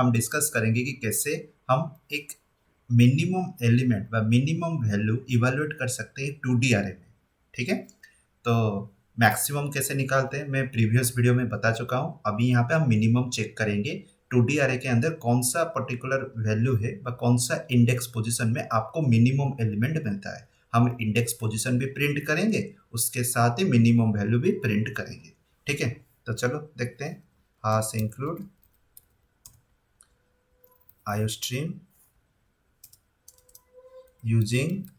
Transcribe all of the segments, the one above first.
हम डिस्कस करेंगे कि कैसे हम एक मिनिमम एलिमेंट व मिनिमम वैल्यू इवैल्यूएट कर सकते हैं 2D अरे में। ठीक है, तो मैक्सिमम कैसे निकालते हैं मैं प्रीवियस वीडियो में बता चुका हूं। अभी यहाँ पे हम मिनिमम चेक करेंगे 2D अरे के अंदर कौन सा पर्टिकुलर वैल्यू है व कौन सा इंडेक्स पोजीशन में आपको मिनिमम एलिमेंट मिलता है। हम इंडेक्स पोजीशन भी प्रिंट करेंगे, उसके साथ ही मिनिमम वैल्यू भी प्रिंट करेंगे। ठीक है, तो चलो देखते हैं। Hash include iostream using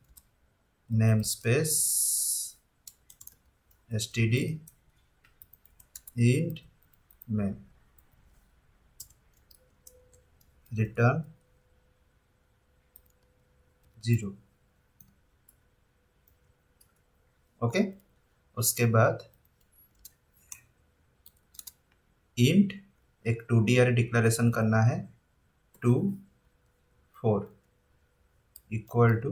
namespace std int main return 0। Okay, उसके बाद int एक 2D अरे डिक्लेरेशन करना है 2 4 इक्वल टू,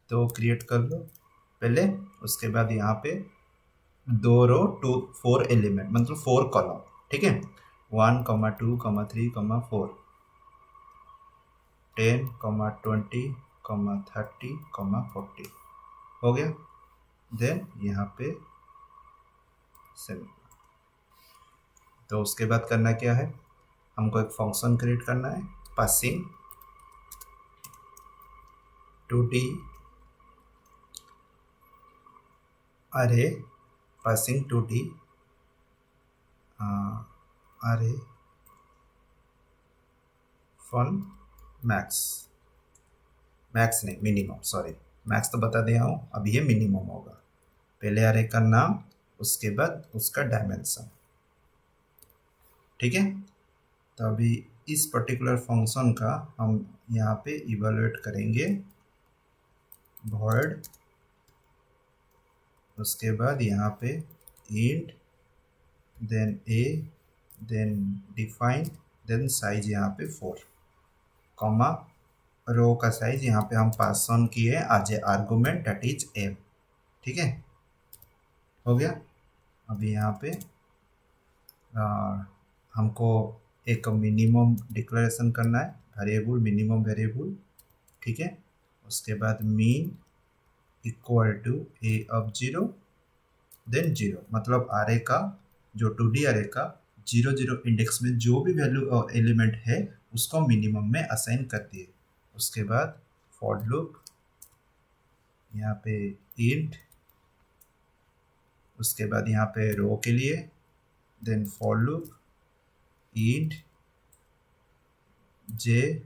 तो क्रिएट कर लो पहले। उसके बाद यहाँ पे 2 रो 4 एलिमेंट मतलब 4 कॉलम। ठीक है, 1 2 3 4 10 20 30 40 हो गया। देन यहाँ पे 7। तो उसके बाद करना क्या है, हमको एक फंक्शन क्रिएट करना है पासिंग 2D अरे पासिंग 2D अरे फन मैक्स नहीं मिनिमम, सॉरी मैक्स तो बता दिया हूँ, अभी ये मिनिमम होगा। पहले अरे का नाम, उसके बाद उसका डायमेंशन। ठीक है, तो अभी इस पर्टिकुलर फंक्शन का हम यहाँ पे इवैल्यूएट करेंगे void, उसके बाद यहाँ पे int then a then define then size यहाँ पे 4 कॉमा रो का साइज यहाँ पे हम पास ऑन किए as a argument that is m। ठीक है, हो गया। अभी यहाँ पे हमको एक मिनिमम डिक्लेरेशन करना है वेरिएबल, मिनिमम वेरिएबल। ठीक है, उसके बाद mean equal to a of 0 then 0, मतलब अरे का जो 2D अरे का 0 0 इंडेक्स में जो भी वैल्यू एलिमेंट है उसको मिनिमम में असाइन कर दिए। उसके बाद फॉर लूप यहाँ पे इंट, उसके बाद यहाँ पे रो के लिए then for loop int J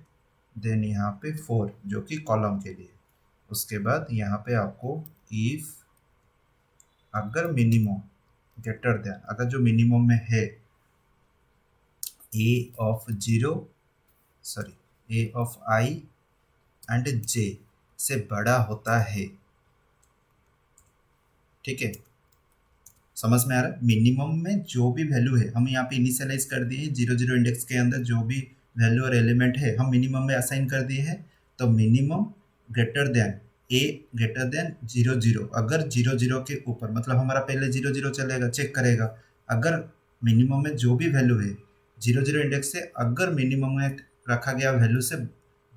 then यहाँ पे 4 जो कि कॉलम के लिए। उसके बाद यहाँ पे आपको इफ अगर मिनिमम ग्रेटर देन, अगर जो मिनिमम में है a of 0 sorry a of i and j से बड़ा होता है। ठीक है, समझ में आ रहा है। मिनिमम में जो भी वैल्यू है हम यहाँ पे इनिशियलाइज कर दिए, 0 0 इंडेक्स के अंदर जो भी वैल्यू और एलिमेंट है हम मिनिमम में असाइन कर दिए हैं। तो minimum greater than a greater than 0 0, अगर 0 0 के ऊपर मतलब हमारा पहले 0 0 चलेगा, चेक करेगा अगर मिनिमम में जो भी वैल्यू है 0 0 इंडेक्स से अगर मिनिमम में रखा गया वैल्यू से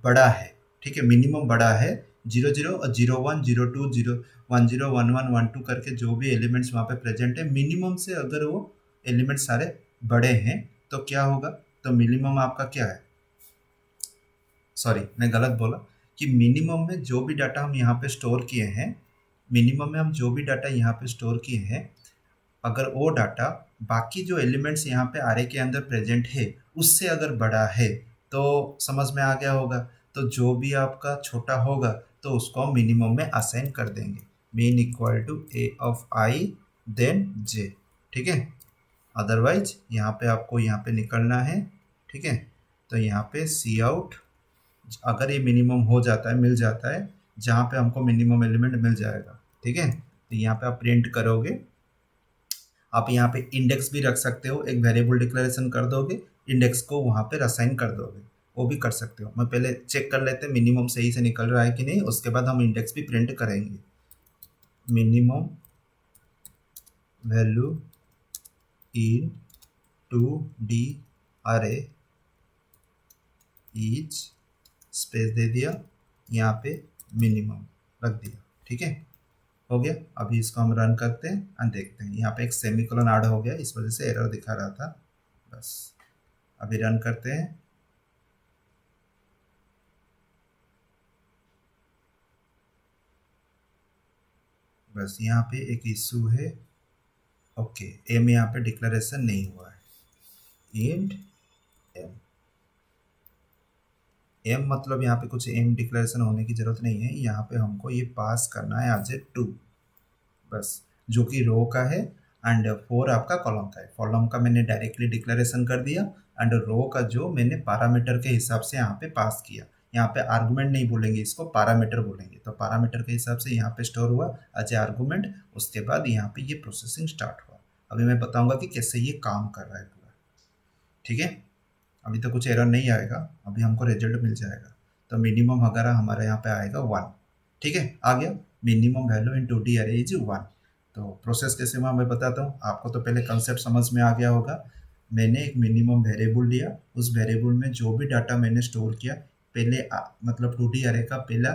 बड़ा है। ठीक है, मिनिमम बड़ा है 0 0 और 0 1 0 2 0 1 0 1 1 1 2 करके जो भी एलिमेंट्स वहाँ पे प्रेजेंट है, मिनिमम से अगर वो एलिमेंट सारे बड़े हैं तो क्या होगा, तो मिनिमम आपका क्या है, सॉरी मैं गलत बोला कि मिनिमम में जो भी डाटा हम यहाँ पे स्टोर किए हैं, मिनिमम में हम जो भी डाटा यहाँ पे स्टोर किए हैं अगर वो डाटा बाकी जो एलिमेंट्स यहाँ पे आरे के अंदर प्रेजेंट है उससे अगर बड़ा है तो समझ में आ गया होगा। तो जो भी आपका छोटा होगा तो उसको हम मिनिमम में असाइन कर देंगे, mean equal to a of i then j। ठीक है, अदरवाइज यहाँ पे आपको यहाँ पे निकलना है। ठीक है, तो यहाँ पे सी आउट अगर ये मिनिमम हो जाता है, मिल जाता है जहाँ पे हमको मिनिमम एलिमेंट मिल जाएगा। ठीक है, तो यहाँ पे आप प्रिंट करोगे, आप यहाँ पे इंडेक्स भी रख सकते हो, एक वेरिएबल डिक्लेरेशन कर दोगे, इंडेक्स को वहाँ पे असाइन कर दोगे, वो भी कर सकते हो। मैं पहले चेक कर लेते हैं मिनिमम सही से निकल रहा है कि नहीं, उसके बाद हम इंडेक्स भी प्रिंट करेंगे। मिनिमम वैल्यू इन 2D अरे ईच स्पेस दे दिया, यहाँ पे मिनिमम रख दिया, ठीक है, हो गया। अभी इसको हम रन करते हैं और देखते हैं, यहाँ पे एक सेमीकोलन ऐड हो गया, इस वजह से एरर दिखा रहा था। बस अभी रन करते हैं। बस यहाँ पे एक इशू है। ओके, एम यहाँ पे डिक्लेरेशन नहीं हुआ है। इंट एम, एम मतलब यहाँ पे कुछ एम डिक्लेरेशन होने की जरूरत नहीं है, यहाँ पे हमको ये पास करना है एज ए 2, बस, जो कि रो का है एंड 4 आपका कॉलम का है। कॉलम का मैंने डायरेक्टली डिक्लेरेशन कर दिया एंड रो का जो मैंने पैरामीटर के हिसाब से यहाँ पे पास किया। यहाँ पे आर्गुमेंट नहीं बोलेंगे, इसको पैरामीटर बोलेंगे, तो पैरामीटर के हिसाब से यहाँ पे स्टोर हुआ एज ए आर्गुमेंट। उसके बाद यहाँ पे ये प्रोसेसिंग स्टार्ट हुआ। अभी मैं बताऊंगा कि कैसे ये काम कर रहा है पूरा, ठीक है। अभी तो कुछ एरर नहीं आएगा, अभी हमको रिजल्ट मिल जाएगा। तो मिनिमम वगैरह हमारे यहाँ पे आएगा 1, ठीक है, आ गया। मिनिमम वैल्यू इन 2D अरे इज 1। तो प्रोसेस कैसे हुआ मैं बताता हूँ आपको। तो पहले कंसेप्ट समझ में आ गया होगा। मैंने एक मिनिमम वेरिएबल लिया, उस वेरिएबल में जो भी डाटा मैंने स्टोर किया, पहले मतलब 2D अरे का पहला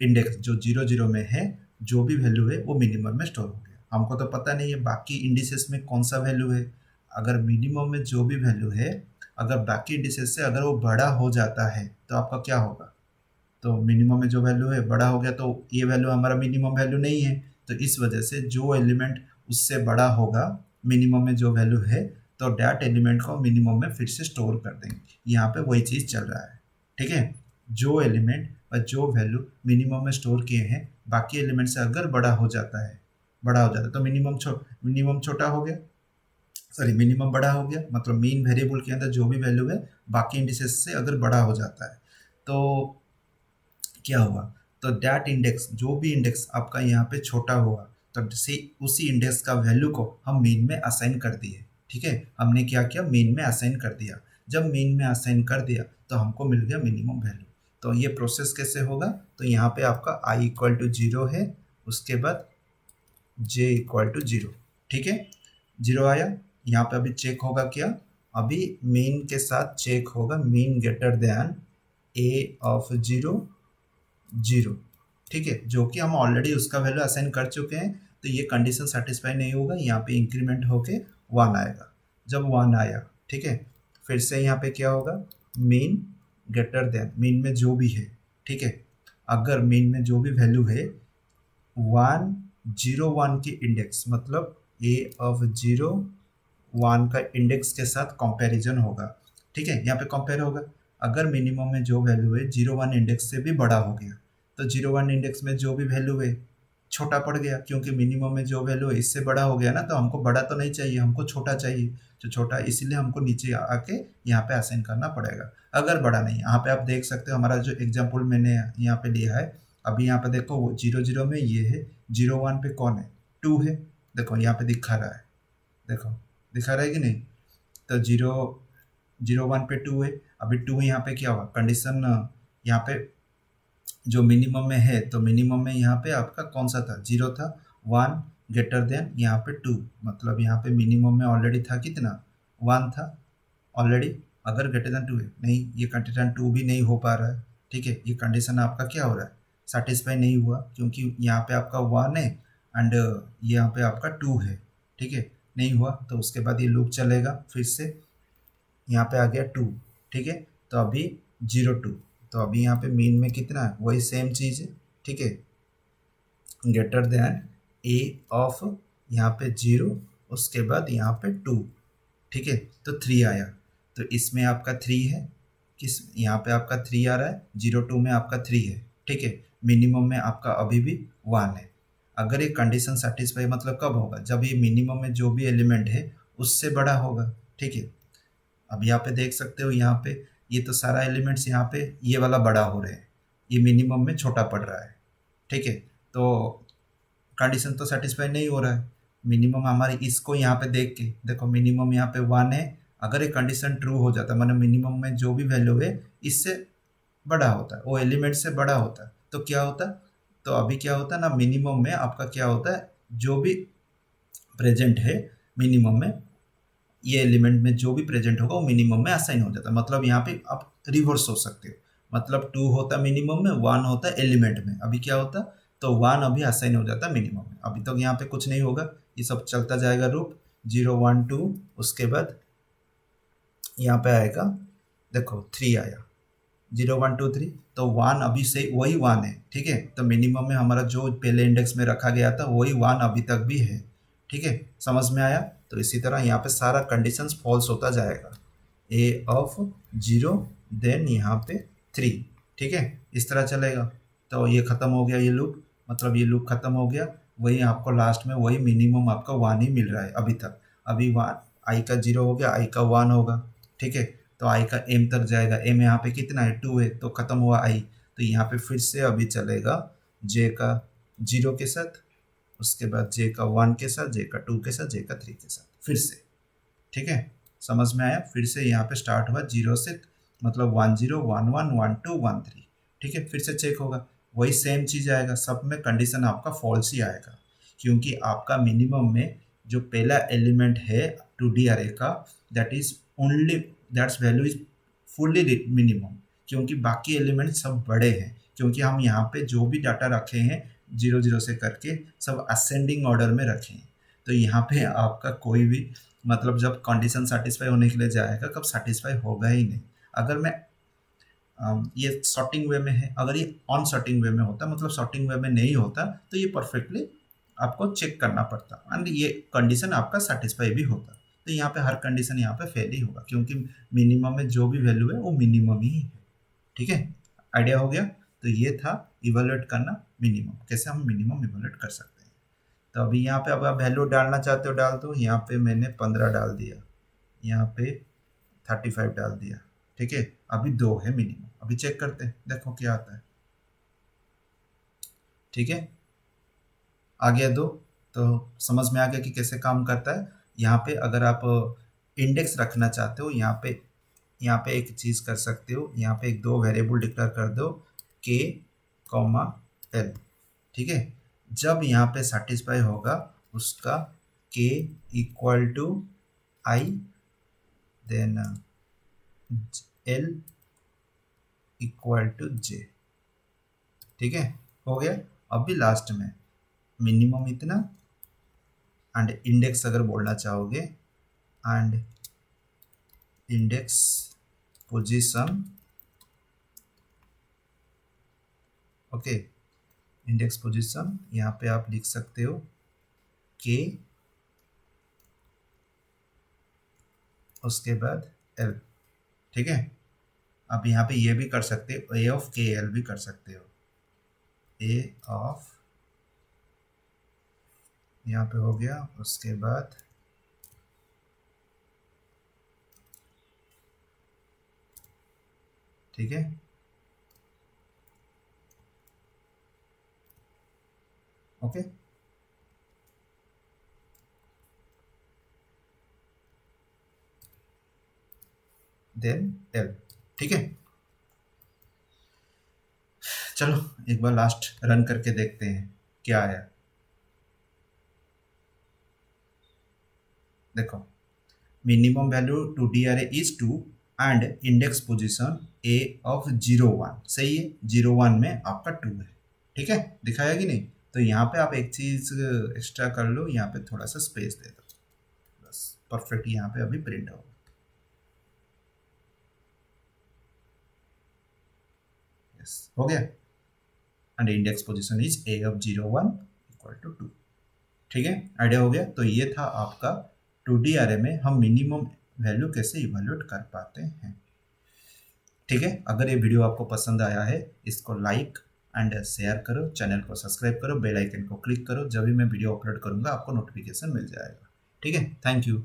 इंडेक्स जो 0 0 में है, जो भी वैल्यू है वो मिनिमम में स्टोर हो गया। हमको तो पता नहीं है बाकी इंडिसेस में कौन सा वैल्यू है। अगर मिनिमम में जो भी वैल्यू है, अगर बाकी इंडिसेस से अगर वो बड़ा हो जाता है तो आपका क्या होगा। तो मिनिमम में जो वैल्यू है बड़ा हो गया, तो ये वैल्यू हमारा मिनिमम वैल्यू नहीं है। तो इस वजह से जो एलिमेंट उससे बड़ा होगा मिनिमम में जो वैल्यू है, तो डैट एलिमेंट को मिनिमम में फिर से स्टोर कर देंगे। यहाँ पे वही चीज़ चल रहा है, ठीक है। जो एलिमेंट और जो वैल्यू मिनिमम में स्टोर किए हैं, बाकी एलिमेंट से अगर बड़ा हो जाता है, तो मिनिमम छोटा हो गया, सॉरी मिनिमम बड़ा हो गया। मतलब मेन वेरिएबल के अंदर जो भी वैल्यू है बाकी इंडिसेस से अगर बड़ा हो जाता है तो क्या हुआ, तो डैट इंडेक्स, जो भी इंडेक्स आपका यहाँ पे छोटा हुआ, तो से उसी इंडेक्स का वैल्यू को हम मेन में असाइन कर दिए, ठीक है। हमने क्या किया, मेन में असाइन कर दिया। जब मेन में असाइन कर दिया तो हमको मिल गया मिनिमम वैल्यू। तो ये प्रोसेस कैसे होगा, तो यहाँ पे आपका i इक्वल टू 0 है, उसके बाद j इक्वल टू 0, ठीक है। 0 आया, यहाँ पे अभी चेक होगा क्या, अभी मेन के साथ चेक होगा main greater than a of 0 0, ठीक है, जो कि हम ऑलरेडी उसका वैल्यू असाइन कर चुके हैं। तो ये कंडीशन सेटिस्फाई नहीं होगा, यहाँ पे इंक्रीमेंट होके 1 आएगा। जब 1 आया, ठीक है, फिर से यहाँ पे क्या होगा, मेन ग्रेटर देन, मेन में जो भी है, ठीक है, अगर मेन में जो भी वैल्यू है 1 0 1 के इंडेक्स, मतलब a ऑफ 0 1 का इंडेक्स के साथ कंपैरिजन होगा, ठीक है। यहाँ पे कंपेयर होगा, अगर मिनिमम में जो वैल्यू है 0 1 इंडेक्स से भी बड़ा हो गया, तो 0 1 इंडेक्स में जो भी वैल्यू है छोटा पड़ गया, क्योंकि मिनिमम में जो वैल्यू है इससे बड़ा हो गया ना, तो हमको बड़ा तो नहीं चाहिए, हमको छोटा चाहिए। जो छोटा, इसीलिए हमको नीचे आके यहाँ पे असाइन करना पड़ेगा। अगर बड़ा नहीं, यहाँ पे आप देख सकते हो हमारा जो एग्जाम्पल मैंने यहाँ पे लिया है, अभी यहाँ पे देखो वो 0 0 में ये है, 0 1 पे कौन है, 2 है, देखो यहाँ पे दिखा रहा है, देखो दिखा रहा है कि नहीं। तो 0 0 1 पे 2 है, अभी 2 यहाँ पे क्या हुआ, कंडीशन यहाँ पे जो मिनिमम में है, तो मिनिमम में यहाँ पे आपका कौन सा था, 0 था। 1 ग्रेटर देन यहाँ पे 2, मतलब यहाँ पे मिनिमम में ऑलरेडी था कितना, 1 था ऑलरेडी। अगर ग्रेटर देन 2 है, नहीं ये कंडीशन 2 भी नहीं हो पा रहा है, ठीक है। ये कंडीशन आपका क्या हो रहा है, सेटिस्फाई नहीं हुआ, क्योंकि यहाँ पे आपका 1 है एंड यहाँ पे आपका 2 है, ठीक है, नहीं हुआ। तो उसके बाद ये लूप चलेगा, फिर से यहाँ पे आ गया 2, ठीक है। तो अभी 0 2, तो अभी यहाँ पे मीन में कितना है, वही सेम चीज़ है, ठीक है, ग्रेटर देन a ऑफ यहाँ पे 0, उसके बाद यहाँ पे 2, ठीक है। तो 3 आया, तो इसमें आपका 3 है, किस यहाँ पे आपका 3 आ रहा है, 0 2 में आपका 3 है, ठीक है। मिनिमम में आपका अभी भी 1 है। अगर ये कंडीशन सेटिस्फाई मतलब कब होगा, जब ये मिनिमम में जो भी एलिमेंट है उससे बड़ा होगा, ठीक है। अब यहाँ पे देख सकते हो, यहाँ पे ये तो सारा एलिमेंट्स यहाँ पे ये वाला बड़ा हो रहे हैं, ये मिनिमम में छोटा पड़ रहा है, ठीक है। तो कंडीशन तो सेटिस्फाई नहीं हो रहा है। मिनिमम हमारे इसको यहाँ पे देख के देखो, मिनिमम यहाँ पे 1 है, अगर ये कंडीशन ट्रू हो जाता, मतलब मिनिमम में जो भी वैल्यू है इससे बड़ा होता है, वो एलिमेंट से बड़ा होता है, तो क्या होता, तो अभी क्या होता है ना, मिनिमम में आपका क्या होता है, जो भी प्रेजेंट है मिनिमम में ये एलिमेंट में जो भी प्रेजेंट होगा वो मिनिमम में असाइन हो जाता है। मतलब यहाँ पे आप रिवर्स हो सकते हो, मतलब 2 होता मिनिमम में, 1 होता एलिमेंट में, अभी क्या होता, तो 1 अभी असाइन हो जाता मिनिमम में। अभी तक यहाँ पे कुछ नहीं होगा, ये सब चलता जाएगा रूप 0 1 2, उसके बाद यहाँ पे आएगा, देखो 3 आया, 0 1 2 3, तो 1 अभी से वही 1 है, ठीक है। तो मिनिमम में हमारा जो पहले इंडेक्स में रखा गया था वही 1 अभी तक भी है, ठीक है, समझ में आया। तो इसी तरह यहाँ पे सारा कंडीशंस फॉल्स होता जाएगा, ए ऑफ 0 देन यहाँ पे 3, ठीक है, इस तरह चलेगा। तो ये ख़त्म हो गया ये लूप, मतलब ये लूप ख़त्म हो गया, वही आपको लास्ट में वही मिनिमम आपका 1 ही मिल रहा है अभी तक। अभी 1 आई का 0 हो गया, आई का 1 होगा, ठीक है। तो आई का एम तक जाएगा, एम यहाँ पे कितना है 2 है, तो ख़त्म हुआ आई। तो यहाँ पे फिर से अभी चलेगा जे का 0 के साथ, उसके बाद जे का 1 के साथ, जे का 2 के साथ, जे का 3 के साथ, फिर से, ठीक है, समझ में आया। फिर से यहाँ पे स्टार्ट हुआ 0 से, मतलब 1 0 1 1 1 2 1 3, ठीक है, फिर से चेक होगा, वही सेम चीज़ आएगा, सब में कंडीशन आपका फॉल्स ही आएगा, क्योंकि आपका मिनिमम में जो पहला एलिमेंट है 2D अरे का, that is only, that's value is fully minimum, क्योंकि बाकी एलिमेंट सब बड़े हैं, क्योंकि हम यहाँ पे जो भी डाटा रखे हैं 0 0 से करके सब असेंडिंग ऑर्डर में रखे हैं। तो यहाँ पे आपका कोई भी, मतलब जब कंडीशन सेटिस्फाई होने के लिए जाएगा, कब सेटिस्फाई होगा ही नहीं। अगर मैं ये सॉर्टिंग वे में है, अगर ये ऑन सॉर्टिंग वे में होता, मतलब सॉर्टिंग वे में नहीं होता, तो ये परफेक्टली आपको चेक करना पड़ता एंड ये कंडीशन आपका सेटिस्फाई भी होता। तो यहाँ पे हर कंडीशन यहाँ पे फेल ही होगा, क्योंकि मिनिमम में जो भी वैल्यू है वो मिनिमम ही है, ठीक है, आइडिया हो गया। तो ये था इवेलुएट करना मिनिमम, कैसे हम मिनिमम इवेलुएट कर सकते हैं। तो अभी यहाँ पे अब आप वैल्यू डालना चाहते हो डाल दो, यहाँ पे मैंने 15 डाल दिया, यहाँ पे 35 डाल दिया, ठीक है, अभी 2 है मिनिमम। अभी चेक करते हैं, देखो क्या आता है, ठीक है, आ गया 2। तो समझ में आ गया कि कैसे काम करता है। यहाँ पे अगर आप इंडेक्स रखना चाहते हो, यहाँ पे एक चीज़ कर सकते हो, यहाँ पे एक 2 वेरिएबल डिक्लेयर कर दो, के कॉमा एल, ठीक है। जब यहाँ पे सेटिस्फाई होगा उसका K equal to I, then L equal to J, ठीक है, हो गया। अभी लास्ट में मिनिमम इतना एंड इंडेक्स अगर बोलना चाहोगे, and index position, okay, index position यहाँ पे आप लिख सकते हो के, उसके बाद एल, ठीक है। आप यहाँ पे ये भी कर सकते हो, ए ऑफ के एल भी कर सकते हो, ए ऑफ, यहाँ पे हो गया, उसके बाद ठीक है, ओके, देन एल, ठीक है। चलो एक बार लास्ट रन करके देखते हैं क्या आया। देखो मिनिमम वैल्यू 2D अरे is 2 and index position A of 0 1, सही है, 0 1 में आपका 2 है, ठीक है, दिखाया कि नहीं। तो यहाँ पे आप एक चीज़ एक्स्ट्रा कर लो, यहाँ पे थोड़ा सा स्पेस दे दो, बस परफेक्ट यहाँ पे अभी प्रिंट होगा। यस, हो गया, and index position is a of 0 1 equal to 2, ठीक है, आइडिया हो गया। तो ये था आपका 2D अरे में हम मिनिमम वैल्यू कैसे इवेल्युएट कर पाते हैं, ठीक है। अगर ये वीडियो आपको पसंद आया है, इसको लाइक एंड शेयर करो, चैनल को सब्सक्राइब करो, बेल आइकन को क्लिक करो, जब भी मैं वीडियो अपलोड करूंगा आपको नोटिफिकेशन मिल जाएगा, ठीक है। Thank you.